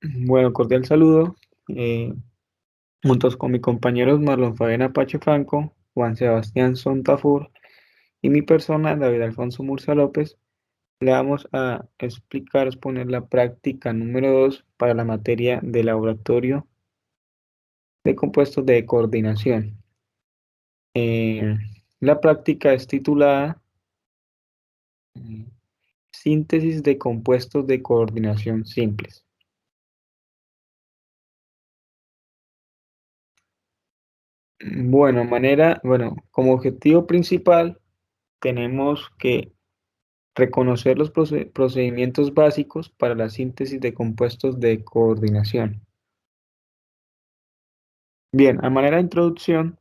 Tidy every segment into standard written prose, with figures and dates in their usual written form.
Bueno, cordial saludo. eh, Juntos con mis compañeros Marlon Fabián Apache Franco, Juan Sebastián Sontafur y mi persona, David Alfonso Murcia López, le vamos a exponer la práctica número 2 para la materia de laboratorio de compuestos de coordinación. Eh, la práctica es titulada eh, Síntesis de compuestos de coordinación simples. Bueno, como objetivo principal tenemos que reconocer los procedimientos básicos para la síntesis de compuestos de coordinación. Bien, a manera de introducción,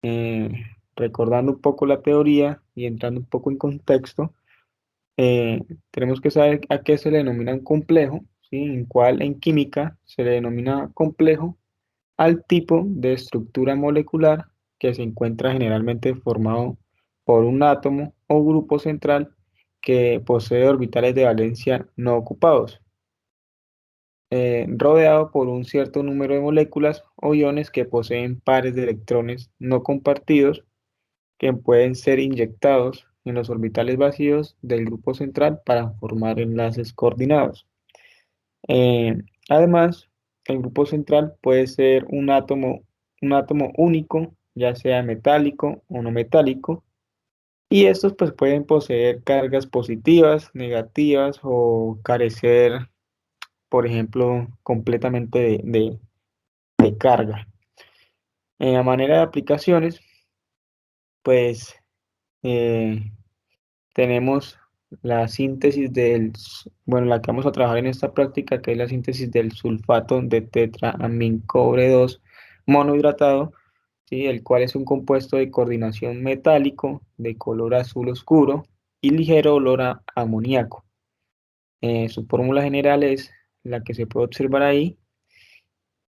eh, recordando un poco la teoría y entrando un poco en contexto, tenemos que saber a qué se le denomina un complejo, ¿sí? En química se le denomina complejo al tipo de estructura molecular que se encuentra generalmente formado por un átomo o grupo central que posee orbitales de valencia no ocupados, rodeado por un cierto número de moléculas o iones que poseen pares de electrones no compartidos que pueden ser inyectados en los orbitales vacíos del grupo central para formar enlaces coordinados. Eh, Además, el grupo central puede ser un átomo único, ya sea metálico o no metálico, y estos pues pueden poseer cargas positivas, negativas o carecer, por ejemplo, completamente de carga. A manera de aplicaciones, pues eh, tenemos la síntesis bueno, la que vamos a trabajar en esta práctica, que es la síntesis del sulfato de tetraamincobre 2 monohidratado, ¿sí? El cual es un compuesto de coordinación metálico de color azul oscuro y ligero olor a amoníaco. Su fórmula general es la que se puede observar ahí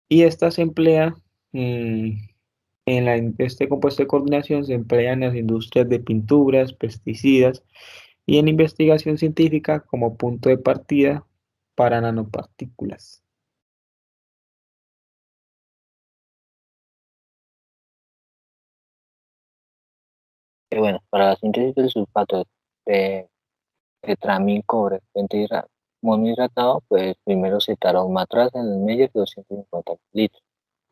y esta se emplea eh, este compuesto de coordinación se emplea en las industrias de pinturas, pesticidas y en investigación científica como punto de partida para nanopartículas. Bueno, para la síntesis del sulfato de tetramil cobre monohidratado, pues primero se tarda un matraz en el Meyer de 250 litros.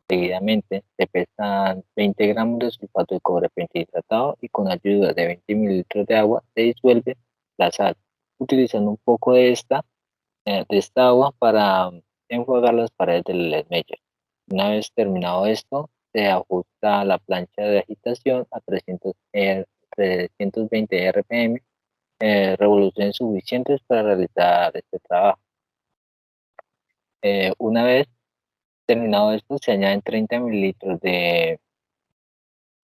Seguidamente se pesan 20 gramos de sulfato de cobre pentahidratado y con ayuda de 20 mililitros de agua se disuelve la sal, utilizando un poco de esta agua para enjuagar las paredes del Meyer. Una vez terminado esto, se ajusta la plancha de agitación a 320 RPM, revoluciones suficientes para realizar este trabajo. Una vez terminado esto, se añaden 30 mililitros de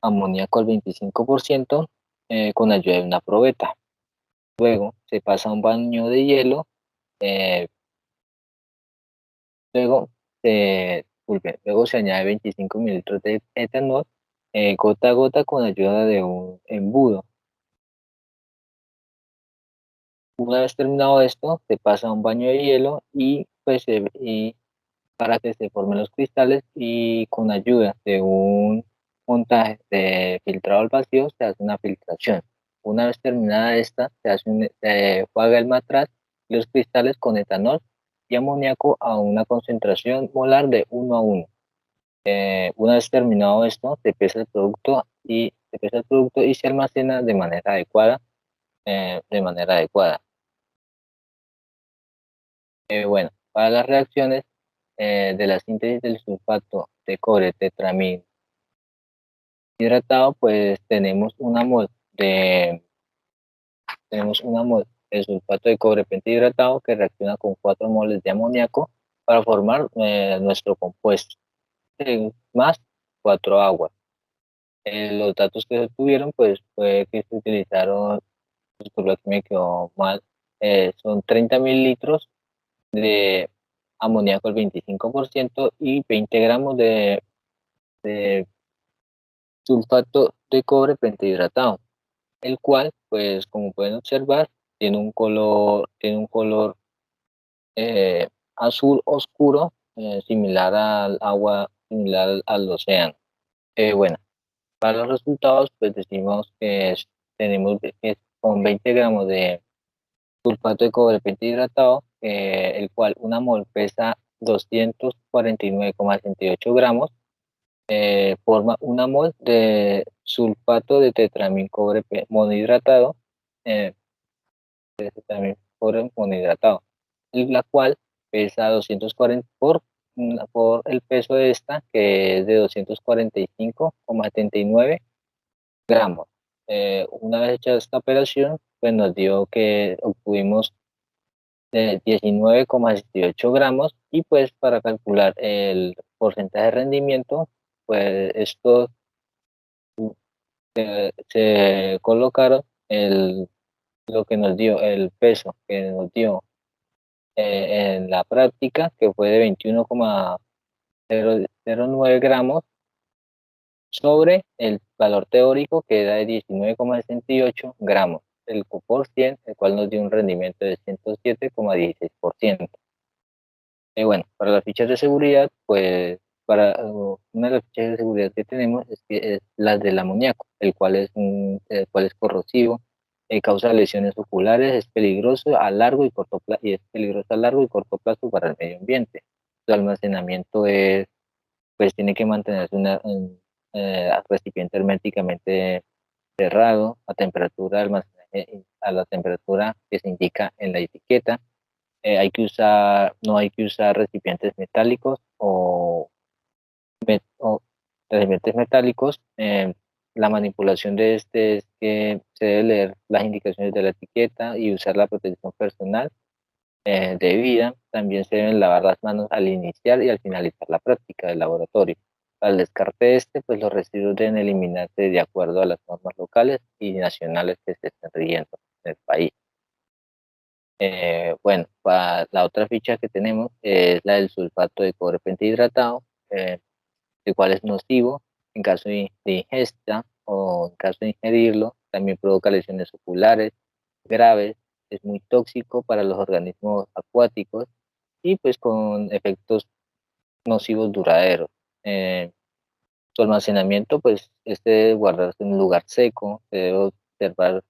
amoníaco al 25% con ayuda de una probeta. Luego se pasa un baño de hielo, eh, luego, luego se añade 25 mililitros de etanol gota a gota con ayuda de un embudo. Una vez terminado esto, se pasa un baño de hielo y para que se formen los cristales y con ayuda de un montaje de filtrado al vacío se hace una filtración. Una vez terminada esta, se juega el matraz y los cristales con etanol y amoníaco a una concentración molar de 1 a 1. Una vez terminado esto, se pesa el producto y se almacena de manera adecuada. Bueno, para las reacciones de la síntesis del sulfato de cobre tetramil hidratado, pues tenemos una mol de sulfato de cobre pentahidratado que reacciona con 4 moles de amoníaco para formar nuestro compuesto, más 4 aguas. Los datos que se tuvieron, pues fue que se utilizaron, pues, por lo que me quedó mal, son 30 mililitros de amoníaco al 25% y 20 gramos de sulfato de cobre pentahidratado, el cual, pues como pueden observar, tiene un color eh, azul oscuro, similar al agua, similar al océano. Bueno, para los resultados, pues decimos que tenemos que con 20 gramos de sulfato de cobre pentahidratado, el cual una mol pesa 249,68 gramos, forma una mol de sulfato de tetramil cobre monohidratado, eh, de tetramil cobre monohidratado, la cual pesa 240 por el peso de esta, que es de 245,79 gramos. Una vez hecha esta operación, pues nos dio que obtuvimos 19,68 gramos, y pues para calcular el porcentaje de rendimiento, pues esto se colocaron lo que nos dio, el peso que nos dio en la práctica, que fue de 21,009 gramos, sobre el valor teórico, que era de 19,68 gramos, el por 100, el cual nos dio un rendimiento de 107,16%. Bueno, para las fichas de seguridad, pues una de las fichas de seguridad que tenemos es las del amoníaco, el cual es corrosivo, causa lesiones oculares, es peligroso a largo y corto plazo, y es peligroso a largo y corto plazo para el medio ambiente. Su almacenamiento pues tiene que mantenerse un recipiente herméticamente cerrado a temperatura de almacenaje, a la temperatura que se indica en la etiqueta. No hay que usar recipientes metálicos o recipientes metálicos. La manipulación de este es que se debe leer las indicaciones de la etiqueta y usar la protección personal debida. También se deben lavar las manos al iniciar y al finalizar la práctica del laboratorio. Al descarte de pues los residuos deben eliminarse de acuerdo a las normas locales y nacionales que se estén rigiendo en el país. Bueno, para la otra ficha que tenemos es la del sulfato de cobre pentahidratado, el cual es nocivo en caso de ingesta o en caso de ingerirlo. También provoca lesiones oculares graves, es muy tóxico para los organismos acuáticos y pues con efectos nocivos duraderos. Su almacenamiento, pues este debe guardarse en un lugar seco, se debe observar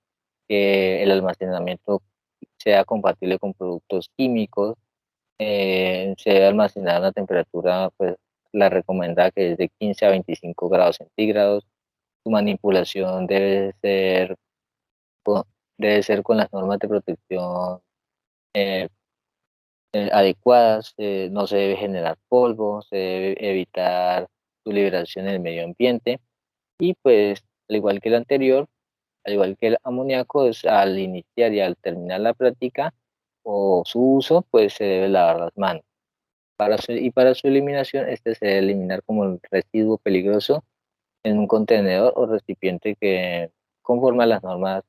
que el almacenamiento sea compatible con productos químicos, se debe almacenar a una temperatura, pues la recomendada, que es de 15 a 25 grados centígrados. Su manipulación con, debe ser con las normas de protección eh, adecuadas, no se debe generar polvo, se debe evitar su liberación en el medio ambiente, y pues al igual que el anterior, al igual que el amoníaco, al iniciar y al terminar la práctica o su uso, pues se debe lavar las manos. Para su eliminación, este se debe eliminar como el residuo peligroso en un contenedor o recipiente que conforme a las normas,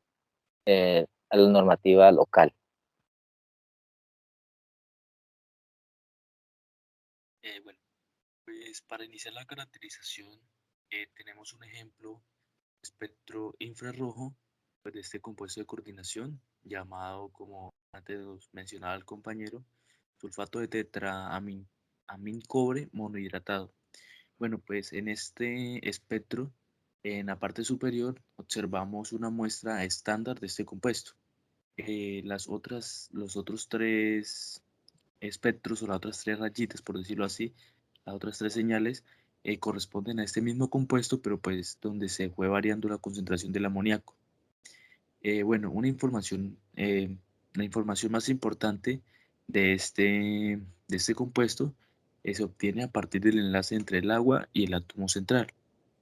a la normativa local. Bueno, pues para iniciar la caracterización tenemos un ejemplo espectro infrarrojo, pues, de este compuesto de coordinación llamado, como antes nos mencionaba el compañero, sulfato de tetraamin amin cobre monohidratado. Bueno, pues en este espectro, en la parte superior, observamos una muestra estándar de este compuesto. Los otros tres espectros, o las otras tres rayitas, por decirlo así, las otras tres señales, corresponden a este mismo compuesto, pero pues donde se fue variando la concentración del amoníaco. Bueno, la información más importante de este compuesto se obtiene a partir del enlace entre el agua y el átomo central,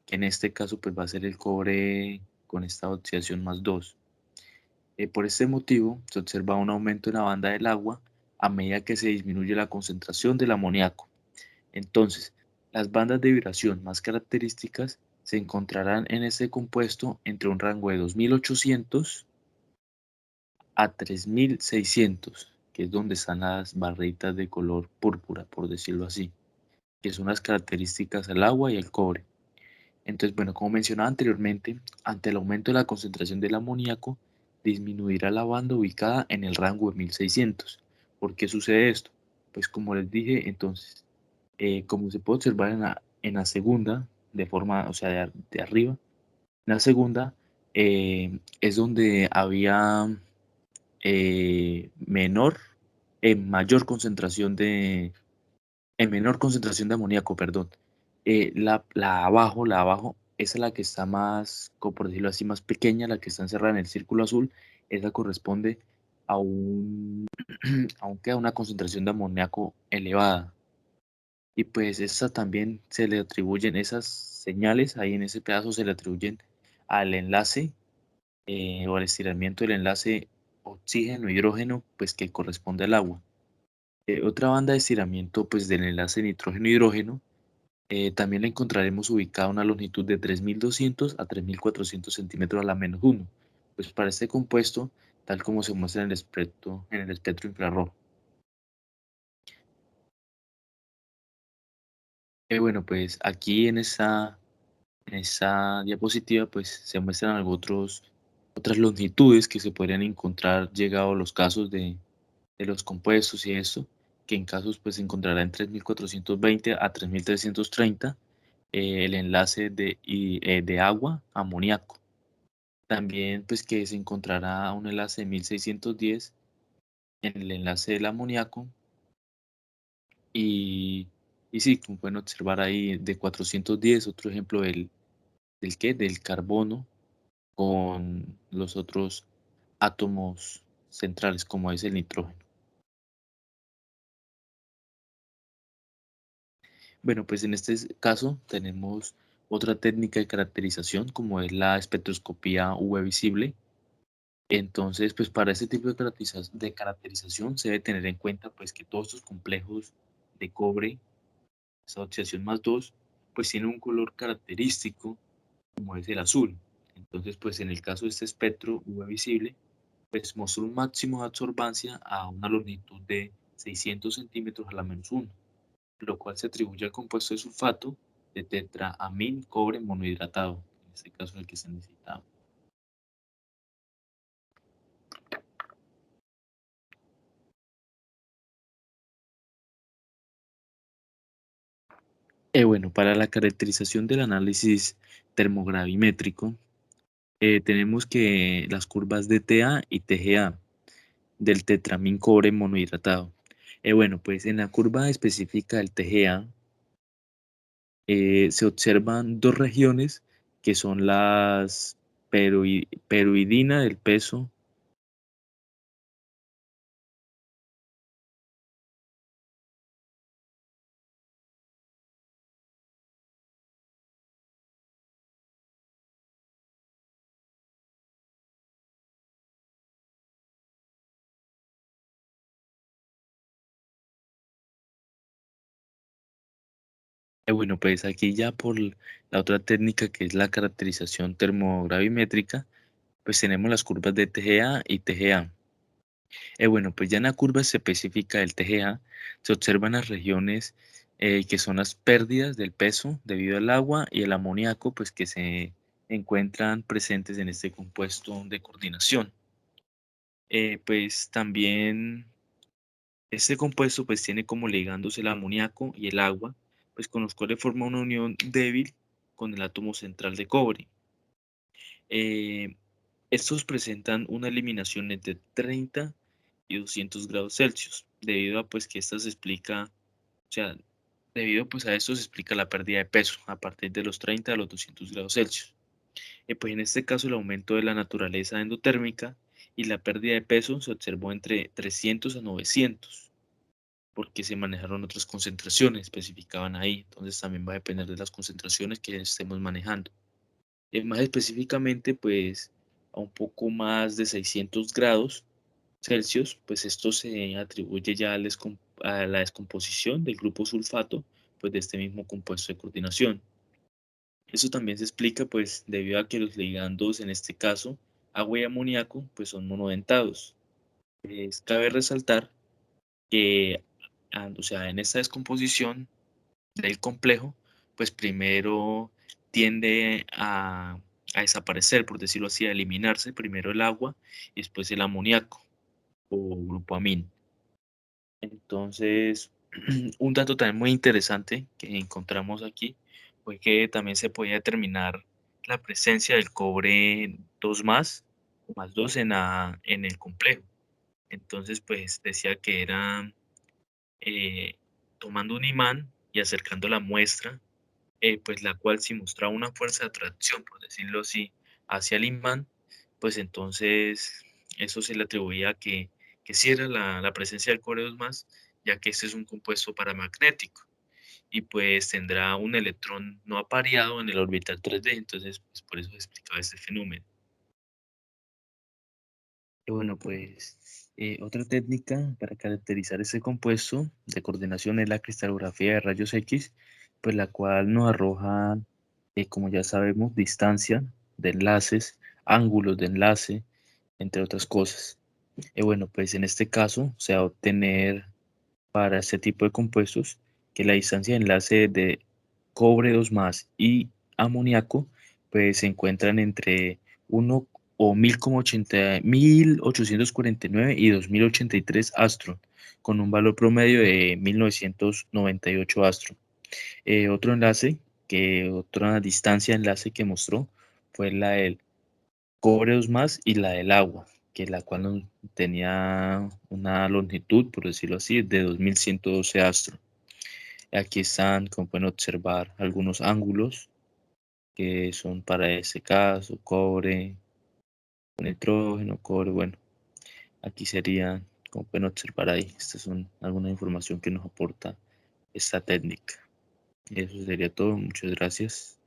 que en este caso pues va a ser el cobre con esta oxidación +2. Por este motivo se observa un aumento en la banda del agua a medida que se disminuye la concentración del amoníaco. Entonces, las bandas de vibración más características se encontrarán en este compuesto entre un rango de 2800 a 3600, que es donde están las barritas de color púrpura, por decirlo así, que son las características del agua y el cobre. Entonces, bueno, como mencionaba anteriormente, ante el aumento de la concentración del amoníaco, disminuirá la banda ubicada en el rango de 1600. ¿Por qué sucede esto? pues como les dije, entonces, como se puede observar en la segunda, de forma, o sea, de arriba, en la segunda es donde había menor, mayor concentración en menor concentración de amoníaco, perdón. La abajo, esa es la que está más, como por decirlo así, más pequeña, la que está encerrada en el círculo azul, esa corresponde a a una concentración de amoníaco elevada. Y pues esa también se le atribuyen, esas señales ahí en ese pedazo se le atribuyen al enlace o al estiramiento del enlace oxígeno-hidrógeno, pues que corresponde al agua. Otra banda de estiramiento pues del enlace nitrógeno-hidrógeno también la encontraremos ubicada a una longitud de 3.200 a 3.400 centímetros a la menos 1, pues para este compuesto, tal como se muestra en el espectro infrarrojo. Bueno, pues aquí en esta diapositiva pues se muestran otras longitudes que se podrían encontrar llegado los casos de los compuestos y eso, que en casos pues se encontrará en 3.420 a 3.330 el enlace de agua amoníaco. También pues que se encontrará un enlace de 1.610 en el enlace del amoníaco y, y sí, como pueden observar ahí de 410, otro ejemplo del carbono con los otros átomos centrales como es el nitrógeno. Bueno, pues en este caso tenemos otra técnica de caracterización como es la espectroscopía UV visible. Entonces, pues para este tipo de caracterización se debe tener en cuenta pues que todos estos complejos de cobre, esa oxidación más 2, pues tienen un color característico como es el azul. Entonces, pues en el caso de este espectro UV visible, pues mostró un máximo de absorbancia a una longitud de 600 centímetros a la menos 1, lo cual se atribuye al compuesto de sulfato de tetraamín cobre monohidratado, en este caso es el que se necesitaba. Bueno, para la caracterización del análisis termogravimétrico, tenemos que las curvas DTA y TGA del tetramín cobre monohidratado. Bueno, pues en la curva específica del TGA se observan dos regiones que son las peroidina del peso. Bueno, pues aquí ya por la otra técnica que es la caracterización termogravimétrica, pues tenemos las curvas de TGA y TGA. Bueno, pues ya en la curva específica del TGA se observan las regiones que son las pérdidas del peso debido al agua y el amoníaco, pues que se encuentran presentes en este compuesto de coordinación. Pues también este compuesto pues tiene como ligandos el amoníaco y el agua, pues con los cuales forma una unión débil con el átomo central de cobre. Eh, Estos presentan una eliminación entre 30 y 200 grados Celsius, debido a pues que esta se explica, o sea, debido pues a esto se explica la pérdida de peso a partir de los 30 a los 200 grados Celsius. Pues en este caso el aumento de la naturaleza endotérmica y la pérdida de peso se observó entre 300 a 900, porque se manejaron otras concentraciones, especificaban ahí, entonces también va a depender de las concentraciones que estemos manejando. Más específicamente, pues a un poco más de 600 grados Celsius, pues esto se atribuye ya a la descomposición del grupo sulfato, pues de este mismo compuesto de coordinación. Eso también se explica, pues debido a que los ligandos, en este caso, agua y amoníaco, pues son monodentados. Cabe resaltar que, o sea, en esta descomposición del complejo, pues primero tiende a desaparecer, por decirlo así, a eliminarse primero el agua y después el amoníaco o grupo amín. Entonces, un dato también muy interesante que encontramos aquí fue que también se podía determinar la presencia del cobre 2 más 2 en el complejo. Entonces, pues decía que era eh, tomando un imán y acercando la muestra, pues la cual si mostraba una fuerza de atracción, por decirlo así, hacia el imán, pues entonces eso se le atribuía a que sí era la presencia del cobre 2 ya que este es un compuesto paramagnético y pues tendrá un electrón no apareado en el orbital 3D, entonces pues por eso se explicaba este fenómeno. Y bueno, pues otra técnica para caracterizar este compuesto de coordinación es la cristalografía de rayos X, pues la cual nos arroja, como ya sabemos, distancia de enlaces, ángulos de enlace, entre otras cosas. Y bueno, pues en este caso se va a obtener para este tipo de compuestos que la distancia de enlace de cobre 2 y amoníaco pues se encuentran entre 1 o 1849 y 2083 astro, con un valor promedio de 1998 astro. Otro enlace, otra distancia de enlace que mostró fue la del cobre 2 y la del agua, que la cual tenía una longitud, por decirlo así, de 2112 astro. Aquí están, como pueden observar, algunos ángulos que son para este caso, cobre, nitrógeno, cobre, bueno, aquí sería, como pueden observar ahí, esta es alguna información que nos aporta esta técnica. Eso sería todo, muchas gracias.